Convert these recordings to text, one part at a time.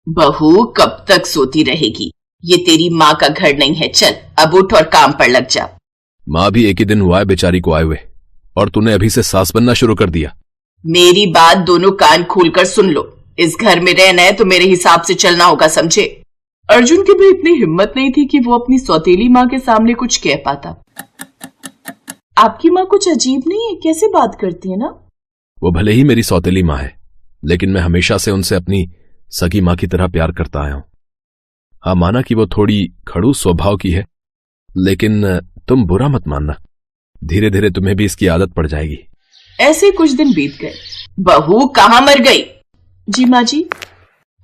बहू कब तक सोती रहेगी? ये तेरी माँ का घर नहीं है, चल अब उठ और काम पर लग जा। माँ भी एक ही दिन हुआ है बेचारी को आए हुए, और तूने अभी से सास बनना शुरू कर दिया। मेरी बात दोनों कान खोलकर सुन लो, इस घर में रहना है तो मेरे हिसाब से चलना होगा, समझे? अर्जुन की भी इतनी हिम्मत नहीं थी कि वो अपनी सौतेली माँ के सामने कुछ कह पाता। आपकी माँ कुछ अजीब नहीं है, कैसे बात करती है ना? वो भले ही मेरी सौतेली माँ है, लेकिन मैं हमेशा से उनसे अपनी सगी माँ की तरह प्यार करता आया हूं। हाँ, माना कि वो थोड़ी खड़ूस स्वभाव की है, लेकिन तुम बुरा मत मानना, धीरे धीरे तुम्हें भी इसकी आदत पड़ जाएगी। ऐसे कुछ दिन बीत गए। बहू कहाँ मर गई? जी माँ जी,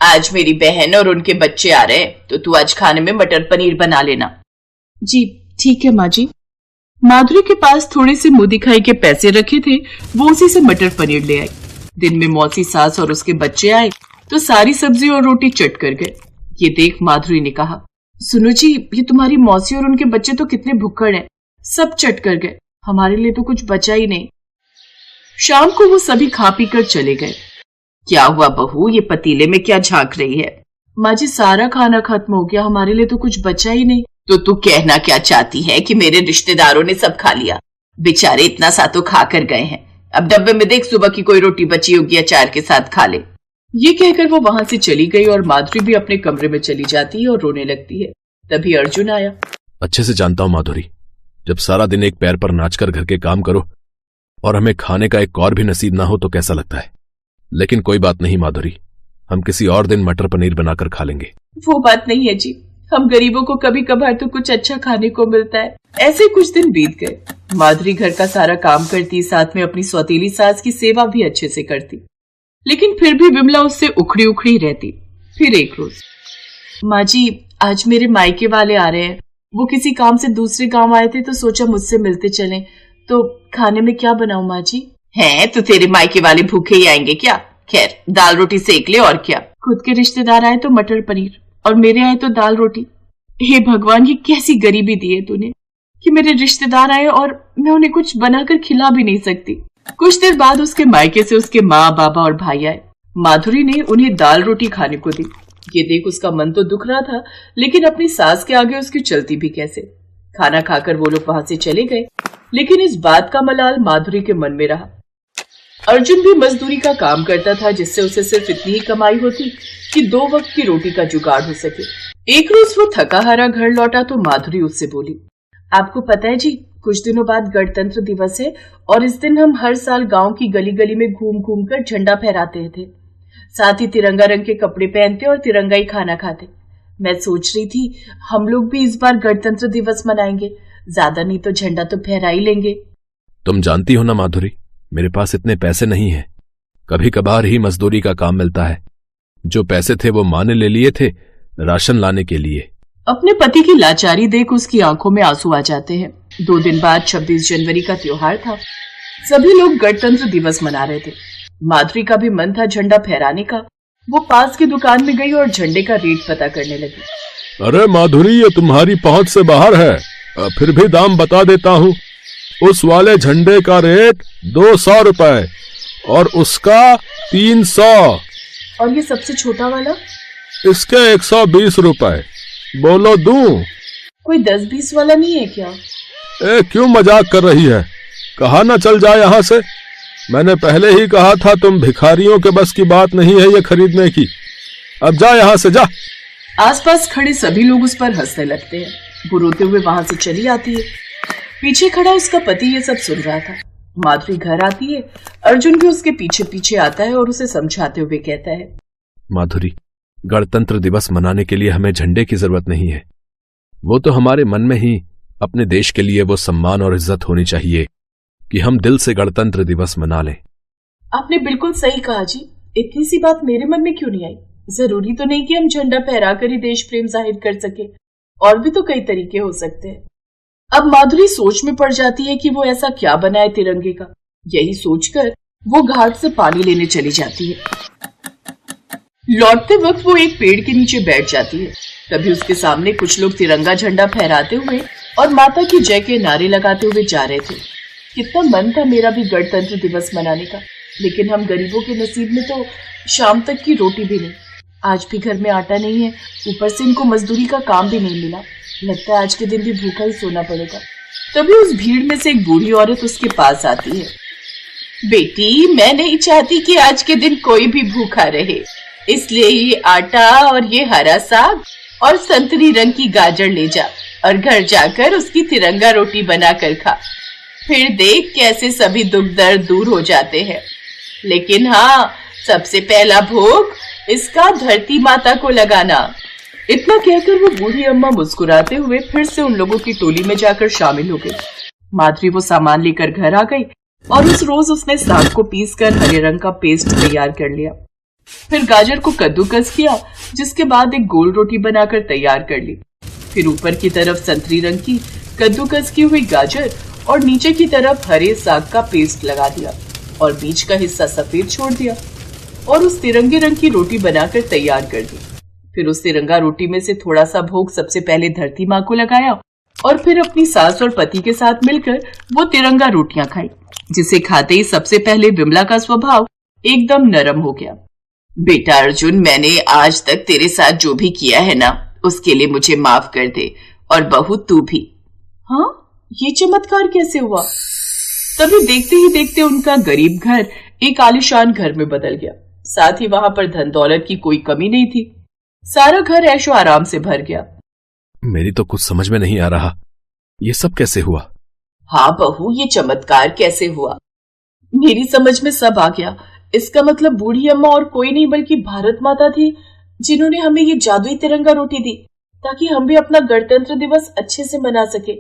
आज मेरी बहन और उनके बच्चे आ रहे हैं, तो तू आज खाने में मटर पनीर बना लेना। जी ठीक है माँ जी। माधुरी के पास थोड़े से मुंह दिखाई के पैसे रखे थे, वो उसी से मटर पनीर ले आई। दिन में मौसी सास और उसके बच्चे आए तो सारी सब्जी और रोटी चट कर गए। ये देख माधुरी ने कहा, सुनो जी, ये तुम्हारी मौसी और उनके बच्चे तो कितने भुक्कड़ हैं, सब चट कर गए, हमारे लिए तो कुछ बचा ही नहीं। शाम को वो सभी खा पी कर चले गए। क्या हुआ बहू, ये पतीले में क्या झांक रही है? माँ जी, सारा खाना खत्म हो गया, हमारे लिए तो कुछ बचा ही नहीं। तो तू कहना क्या चाहती है कि मेरे रिश्तेदारों ने सब खा लिया? बेचारे इतना सा तो खा कर गए हैं, अब डब्बे में देख सुबह की कोई रोटी बची होगी, अचार के साथ खा ले। ये कहकर वो वहां से चली गई और माधुरी भी अपने कमरे में चली जाती है और रोने लगती है। तभी अर्जुन आया। अच्छे से जानता हूं माधुरी, जब सारा दिन एक पैर पर नाचकर घर के काम करो और हमें खाने का एक और भी नसीब ना हो तो कैसा लगता है। लेकिन कोई बात नहीं माधुरी, हम किसी और दिन मटर पनीर बनाकर खा लेंगे। वो बात नहीं है जी, हम गरीबों को कभी कभार तो कुछ अच्छा खाने को मिलता है। ऐसे कुछ दिन बीत गए। माधुरी घर का सारा काम करती, साथ में अपनी सौतेली सास की सेवा भी अच्छे से करती, लेकिन फिर भी विमला उससे उखड़ी उखड़ी रहती। फिर एक रोज, माँ जी आज मेरे मायके वाले आ रहे हैं, वो किसी काम से दूसरे गांव आए थे तो सोचा मुझसे मिलते चलें, तो खाने में क्या बनाऊं माँ जी? हैं तो तेरे मायके वाले भूखे ही आएंगे क्या? खैर दाल रोटी सेक ले, और क्या। खुद के रिश्तेदार आए तो मटर पनीर और मेरे आए तो दाल रोटी। हे भगवान, ये कैसी गरीबी दी है तूने कि मेरे रिश्तेदार आए और मैं उन्हें कुछ बनाकर खिला भी नहीं सकती। कुछ देर बाद उसके मायके से उसके माँ बाबा और भाई आए। माधुरी ने उन्हें दाल रोटी खाने को दी। ये देख उसका मन तो दुख रहा था, लेकिन अपनी सास के आगे उसकी चलती भी कैसे। खाना खाकर वो लोग वहां से चले गए, लेकिन इस बात का मलाल माधुरी के मन में रहा। अर्जुन भी मजदूरी का काम करता था, जिससे उसे सिर्फ इतनी ही कमाई होती कि 2 वक्त की रोटी का जुगाड़ हो सके। एक रोज वो थका हारा घर लौटा तो माधुरी उससे बोली, आपको पता है जी, कुछ दिनों बाद गणतंत्र दिवस है और इस दिन हम हर साल गांव की गली गली में घूम घूम कर झंडा फहराते थे, साथ ही तिरंगा रंग के कपड़े पहनते और तिरंगा ही खाना खाते। मैं सोच रही थी हम लोग भी इस बार गणतंत्र दिवस मनाएंगे, ज्यादा नहीं तो झंडा तो फहरा ही लेंगे। तुम जानती हो ना माधुरी, मेरे पास इतने पैसे नहीं है, कभी कभार ही मजदूरी का काम मिलता है। जो पैसे थे वो माँ ने ले लिए थे राशन लाने के लिए। अपने पति की लाचारी देख उसकी आंखों में आंसू आ जाते हैं। 2 दिन बाद 26 जनवरी का त्योहार था। सभी लोग गणतंत्र दिवस मना रहे थे। माधुरी का भी मन था झंडा फहराने का। वो पास की दुकान में गई और झंडे का रेट पता करने लगी। अरे माधुरी, ये तुम्हारी पहुंच से बाहर है, फिर भी दाम बता देता हूँ। उस वाले झंडे का रेट 200 रुपए और उसका 300। और ये सबसे छोटा वाला? इसके 120 रुपए। बोलो दूं? कोई 10-20 वाला नहीं है क्या? क्यों मजाक कर रही है? कहा ना चल जाए यहाँ से। मैंने पहले ही कहा था तुम भिखारियों के बस की बात नहीं है ये खरीदने की। अब जा यहाँ से, जा। आसपास खड़े सभी लोग उस पर हंसने लगते हैं। वो रोते हुए वहां से चली आती है। पीछे खड़ा उसका पति ये सब सुन रहा था। माधुरी घर आती है। अर्जुन भी उसके पीछे पीछे आता है और उसे समझाते हुए कहता है, माधुरी, गणतंत्र दिवस मनाने के लिए हमें झंडे की जरूरत नहीं है। वो तो हमारे मन में ही अपने देश के लिए वो सम्मान और इज्जत होनी चाहिए कि हम दिल से गणतंत्र दिवस मना लें। आपने बिल्कुल सही कहा जी, इतनी सी बात मेरे मन में क्यों नहीं आई? जरूरी तो नहीं कि हम झंडा फहरा कर ही देश प्रेम जाहिर कर सके, और भी तो कई तरीके हो सकते हैं। अब माधुरी सोच में पड़ जाती है कि वो ऐसा क्या बनाए तिरंगे का। यही सोचकर वो घाट से पानी लेने चली जाती है। लौटते वक्त वो एक पेड़ के नीचे बैठ जाती है। तभी उसके सामने कुछ लोग तिरंगा झंडा फहराते हुए और माता की जय के नारे लगाते हुए जा रहे थे। कितना मन था मेरा भी गणतंत्र दिवस मनाने का, लेकिन हम गरीबों के नसीब में तो शाम तक की रोटी भी नहीं। आज भी घर में आटा नहीं है, ऊपर से इनको मजदूरी का काम भी नहीं मिला। लगता है आज के दिन भी भूखा ही सोना पड़ेगा। तभी उस भीड़ में से एक बूढ़ी औरत उसके पास आती है। बेटी, मैं नहीं चाहती कि आज के दिन कोई भी भूखा रहे, इसलिए ये आटा और ये हरा साग और संतरी रंग की गाजर ले जा और घर जाकर उसकी तिरंगा रोटी बनाकर खा। फिर देख कैसे सभी दुख दर्द दूर हो जाते हैं। लेकिन हाँ, सबसे पहला भोग इसका धरती माता को लगाना। इतना कहकर वो बूढ़ी अम्मा मुस्कुराते हुए फिर से उन लोगों की टोली में जाकर शामिल हो गई। माधुरी वो सामान लेकर घर आ गई और उस रोज उसने साग को पीसकर हरे रंग का पेस्ट तैयार कर लिया। फिर गाजर को कद्दूकस किया, जिसके बाद एक गोल रोटी बनाकर तैयार कर ली। फिर ऊपर की तरफ संतरी रंग की कद्दूकस की हुई गाजर और नीचे की तरफ हरे साग का पेस्ट लगा दिया और बीच का हिस्सा सफेद छोड़ दिया और उस तिरंगे रंग की रोटी बनाकर तैयार कर दी। फिर उस तिरंगा रोटी में से थोड़ा सा भोग सबसे पहले धरती माँ को लगाया और फिर अपनी सास और पति के साथ मिलकर वो तिरंगा रोटियां खाई, जिसे खाते ही सबसे पहले विमला का स्वभाव एकदम नरम हो गया। बेटा अर्जुन, मैंने आज तक तेरे साथ जो भी किया है ना, उसके लिए मुझे माफ कर दे, और बहू तू भी। हाँ, ये चमत्कार कैसे हुआ? तभी देखते ही देखते उनका गरीब घर एक आलीशान घर में बदल गया। साथ ही वहां पर धन दौलत की कोई कमी नहीं थी। सारा घर ऐशो आराम से भर गया। मेरी तो कुछ समझ में नहीं आ रहा, ये सब कैसे हुआ? हाँ बहू, ये चमत्कार कैसे हुआ? मेरी समझ में सब आ गया। इसका मतलब बूढ़ी अम्मा और कोई नहीं बल्कि भारत माता थी, जिन्होंने हमें ये जादुई तिरंगा रोटी दी ताकि हम भी अपना गणतंत्र दिवस अच्छे से मना सके।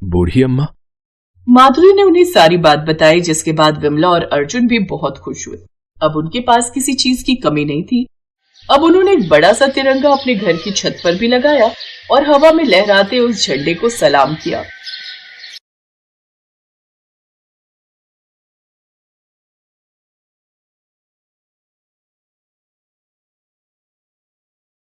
बूढ़ी अम्मा? माधुरी ने उन्हें सारी बात बताई, जिसके बाद विमला और अर्जुन भी बहुत खुश हुए। अब उनके पास किसी चीज की कमी नहीं थी। अब उन्होंने एक बड़ा सा तिरंगा अपने घर की छत पर भी लगाया और हवा में लहराते उस झंडे को सलाम किया।